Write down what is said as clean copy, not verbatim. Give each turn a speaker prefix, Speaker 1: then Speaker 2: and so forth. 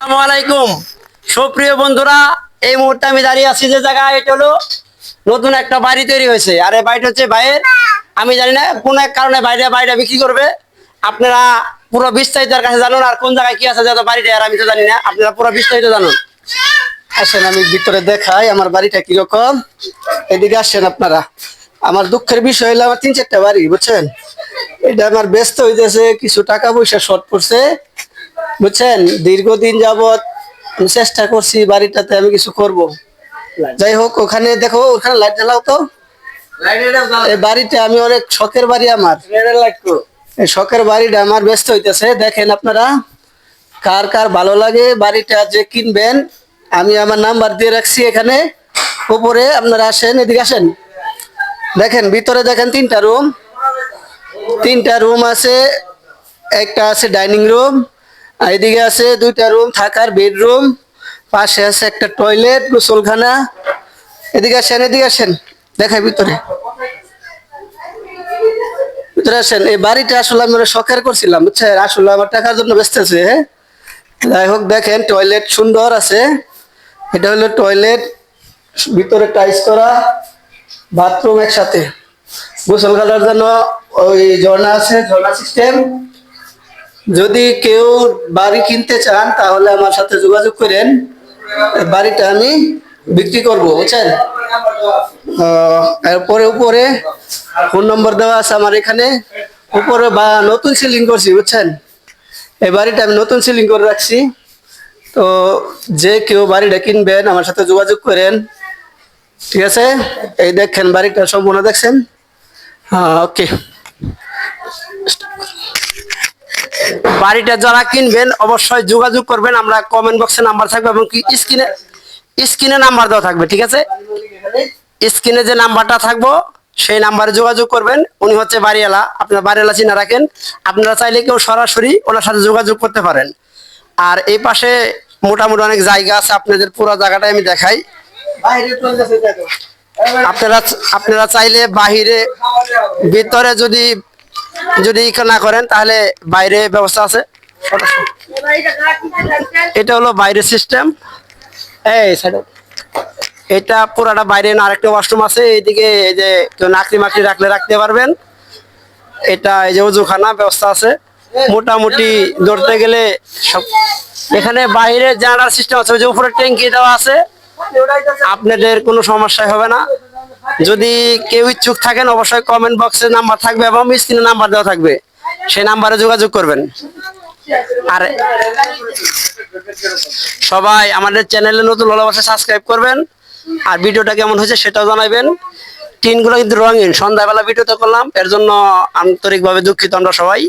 Speaker 1: আসসালামু আলাইকুম সুপ্রিয় বন্ধুরা, এই মুহূর্তে আমি দাঁড়িয়ে আছি যে জায়গায়, এটা হলো নতুন একটা বাড়ি তৈরি হয়েছে। আর এই বাড়িটা হচ্ছে ভাইয়ের। আমি জানি না কোন এক কারণে বাড়িটা বিক্রি করবে। আপনারা পুরো বিস্তারিত তার কাছে জানুন, আর কোন জায়গায় কি আছে যত বাড়িটা আর আমি তো জানি না, আপনারা পুরো বিস্তারিত জানুন।
Speaker 2: আসেন আমি ভিতরে দেখাই আমার বাড়িটা কিরকম। এদিকে আসেন আপনারা। আমার দুঃখের বিষয় হলো আমার 3-4টা বাড়ি, বুঝছেন। এটা আমার ব্যস্ত হইতেছে, কিছু টাকা পয়সা শর্ট পড়ছে, বুঝছেন। দীর্ঘদিন যাবত আমি চেষ্টা করছি বাড়িটাতে আমি কিছু করব। যাই হোক, ওখানে দেখো, ওখানে লাইট জ্বালাও তো। এই বাড়িটা আমি অনেক শখের বাড়ি আমার। এই শখের বাড়িটা আমার ব্যস্ত হইতেছে। দেখেন আপনারা, কার কার ভালো লাগে বাড়িটা যে কিনবেন, আমি আমার নাম্বার দিয়ে রাখছি এখানে উপরে। আপনারা আসেন, এদিকে আসেন। দেখেন ভিতরে, দেখেন তিনটা রুম আছে। একটা আছে ডাইনিং রুম, আর এদিকে আছে 2টা রুম থাকার বেডরুম, পাশে আছে একটা টয়লেট, গোসলখানা। এদিকে আসেন দেখাই ভিতরে। ভিতরে আসেন। এই বাড়িটা আসলে আমি অনেক শখের করছিলাম, বুঝছেন। আসলে আমার টাকার জন্য ব্যস্ত আছে। যাই হোক, দেখেন টয়লেট সুন্দর আছে। এটা হলো টয়লেট, ভিতরে টাইলস করা, বাথরুম একসাথে। গোসল করার জন্য ওই ঝর্ণা আছে, ঝর্ণা সিস্টেম। যদি কেউ বাড়ি কিনতে চান তাহলে আমার সাথে যোগাযোগ করেন, বাড়িটা আমি বিক্রি করব, বুঝছেন। এরপরে উপরে ফোন নম্বর দেওয়া আছে আমার এখানে উপরে। বা নতুন সিলিং করছি, বুঝছেন। এই বাড়িটা আমি নতুন সিলিং করে রাখছি। তো যে কেউ বাড়িটা কিনবেন আমার সাথে যোগাযোগ করেন, ঠিক আছে। এই দেখেন বাড়িটা সম্পূর্ণ দেখছেন। হ্যাঁ, ওকে।
Speaker 1: বাড়িটা যারা কিনবেন অবশ্যই যোগাযোগ করবেন। আমরা কমেন্ট বক্সে নাম্বার থাকবে এবং কি স্ক্রিনে নাম্বার দেওয়া থাকবে, ঠিক আছে। স্ক্রিনে যে নাম্বারটা থাকবো সেই নাম্বারে যোগাযোগ করবেন। উনি হচ্ছে বাড়িওয়ালা, আপনার বাড়িওয়ালা চিনা রাখেন। আপনারা চাইলে কেউ সরাসরি ওনার সাথে যোগাযোগ করতে পারেন। আর এই পাশে মোটামুটি অনেক জায়গা আছে, আপনাদের পুরো জায়গাটাই আমি দেখাই। আপনারা আপনারা চাইলে বাহিরে, ভিতরে যদি যদি না করেন তাহলে বাইরে ব্যবস্থা আছে। এটা হলো বাইরের সিস্টেম। এই সাইডে এটা পুরাটা বাইরে, না আরেকটা ওয়াশরুম আছে এইদিকে। এই যে কেউ নাকড়ি মাকড়ি রাখলে রাখতে পারবেন। এটা এই যে ওজুখানা ব্যবস্থা আছে। মোটামুটি ধরতে গেলে সব এখানে বাইরে জানালার সিস্টেম আছে। ওই যে উপরে ট্যাঙ্কি দেওয়া আছে, আপনাদের কোনো সমস্যাই হবে না। যদি কেউ ইচ্ছুক থাকেন অবশ্যই কমেন্ট বক্সে নাম্বার থাকবে এবং স্ক্রিনে নাম্বার দেওয়া থাকবে, সেই নাম্বারে যোগাযোগ করবেন। আর সবাই আমাদের চ্যানেলে নতুন হলে অবশ্যই সাবস্ক্রাইব করবেন। আর ভিডিওটা কেমন হয়েছে সেটাও জানাবেন। টিনগুলো কিন্তু রঙিন, সন্ধ্যাবেলা ভিডিওতে করলাম, এর জন্য আন্তরিকভাবে দুঃখিত আমরা সবাই।